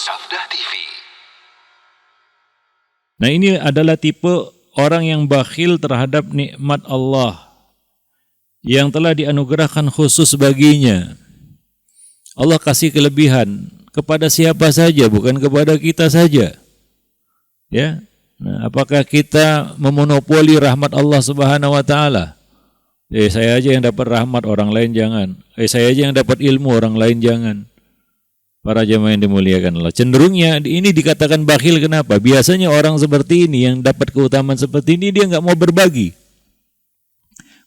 Sabda TV. Nah, ini adalah tipe orang yang bakhil terhadap nikmat Allah yang telah dianugerahkan khusus baginya. Allah kasih kelebihan kepada siapa saja, bukan kepada kita saja. Ya. Nah, apakah kita memonopoli rahmat Allah Subhanahu wa taala? Saya aja yang dapat rahmat, orang lain jangan. Saya aja yang dapat ilmu, orang lain jangan. Para jemaah yang dimuliakan Allah. Cenderungnya ini dikatakan bakhil kenapa? Biasanya orang seperti ini yang dapat keutamaan seperti ini dia nggak mau berbagi.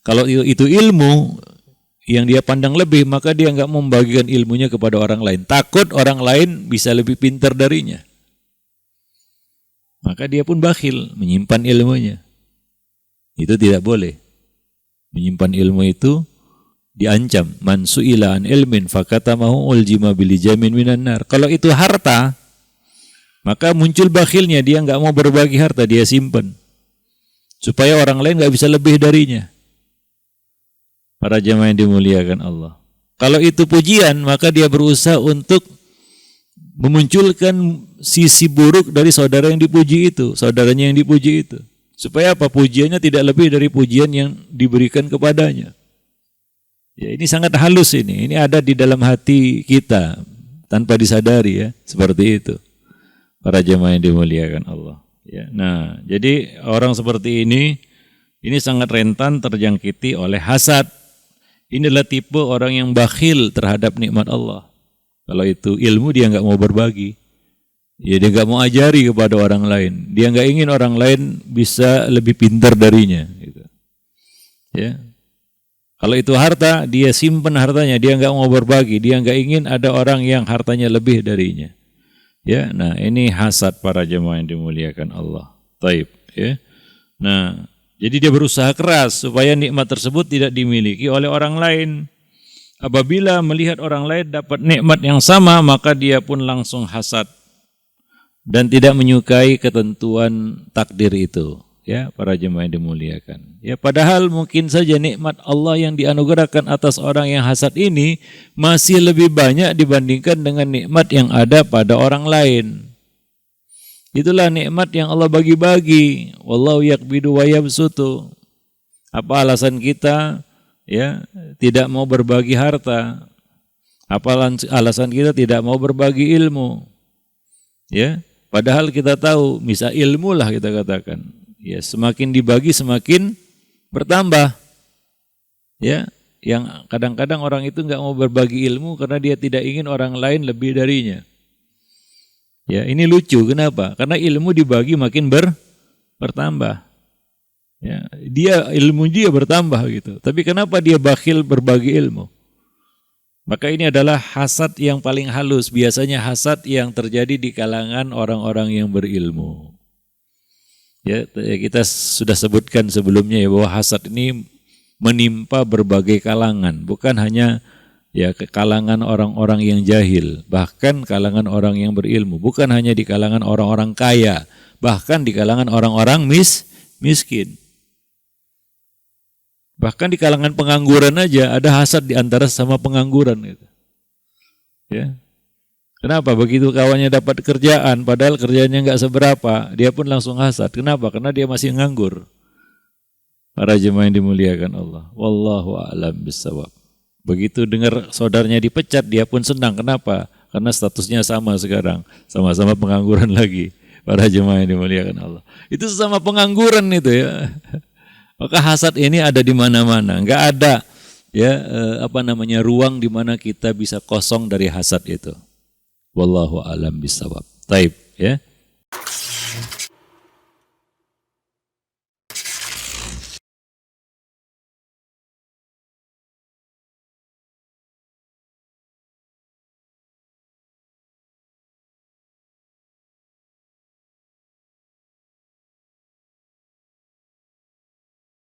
Kalau itu ilmu yang dia pandang lebih, maka dia nggak mau membagikan ilmunya kepada orang lain. Takut orang lain bisa lebih pintar darinya. Maka dia pun bakhil menyimpan ilmunya. Itu tidak boleh. Menyimpan ilmu itu diancam. Man su'ila an ilmin fakatamahu uljima bilijamin minan nar. Kalau itu harta, maka muncul bakhilnya, dia nggak mau berbagi harta, dia simpan supaya orang lain nggak bisa lebih darinya. Para jemaah yang dimuliakan Allah. Kalau itu pujian, maka dia berusaha untuk memunculkan sisi buruk dari saudara yang dipuji itu, saudaranya yang dipuji itu. Supaya apa? Pujiannya tidak lebih dari pujian yang diberikan kepadanya. Ya, ini sangat halus ini. Ini ada di dalam hati kita tanpa disadari ya, seperti itu. Para jemaah yang dimuliakan Allah. Ya, nah, jadi orang seperti ini sangat rentan terjangkiti oleh hasad. Inilah tipe orang yang bakhil terhadap nikmat Allah. Kalau itu ilmu dia nggak mau berbagi. Ya, dia nggak mau ajari kepada orang lain. Dia nggak ingin orang lain bisa lebih pintar darinya. Gitu. Ya. Kalau itu harta, dia simpan hartanya, dia nggak mau berbagi, dia nggak ingin ada orang yang hartanya lebih darinya. Ya, nah ini hasad para jemaah yang dimuliakan Allah. Taib, ya. Nah, jadi dia berusaha keras supaya nikmat tersebut tidak dimiliki oleh orang lain. Apabila melihat orang lain dapat nikmat yang sama, maka dia pun langsung hasad dan tidak menyukai ketentuan takdir itu. Ya, para jemaah yang dimuliakan. Ya, padahal mungkin saja nikmat Allah yang dianugerahkan atas orang yang hasad ini masih lebih banyak dibandingkan dengan nikmat yang ada pada orang lain. Itulah nikmat yang Allah bagi-bagi. Wallahu yaqbidu wa yabsutu. Apa alasan kita ya tidak mau berbagi harta? Apa alasan kita tidak mau berbagi ilmu? Ya, padahal kita tahu misal ilmu lah kita katakan. Ya, semakin dibagi semakin bertambah. Ya, yang kadang-kadang orang itu nggak mau berbagi ilmu karena dia tidak ingin orang lain lebih darinya. Ya, ini lucu. Kenapa? Karena ilmu dibagi makin bertambah. Ya, ilmu dia bertambah gitu. Tapi kenapa dia bakhil berbagi ilmu? Maka ini adalah hasad yang paling halus. Biasanya hasad yang terjadi di kalangan orang-orang yang berilmu. Ya, kita sudah sebutkan sebelumnya ya bahwa hasad ini menimpa berbagai kalangan, bukan hanya ya ke kalangan orang-orang yang jahil, bahkan kalangan orang yang berilmu, bukan hanya di kalangan orang-orang kaya, bahkan di kalangan orang-orang miskin. Bahkan di kalangan pengangguran aja ada hasad di antara sama pengangguran gitu. Ya. Kenapa? Begitu kawannya dapat kerjaan, padahal kerjaannya nggak seberapa, dia pun langsung hasad. Kenapa? Karena dia masih nganggur. Para jemaah yang dimuliakan Allah. Wallahu a'lam bissawab. Begitu dengar saudaranya dipecat, dia pun senang. Kenapa? Karena statusnya sama sekarang, sama-sama pengangguran lagi. Para jemaah yang dimuliakan Allah. Itu sesama pengangguran itu ya. Maka hasad ini ada di mana-mana. Nggak ada ya ruang di mana kita bisa kosong dari hasad itu. Wallahu a'lam bishawab. Taib, ya.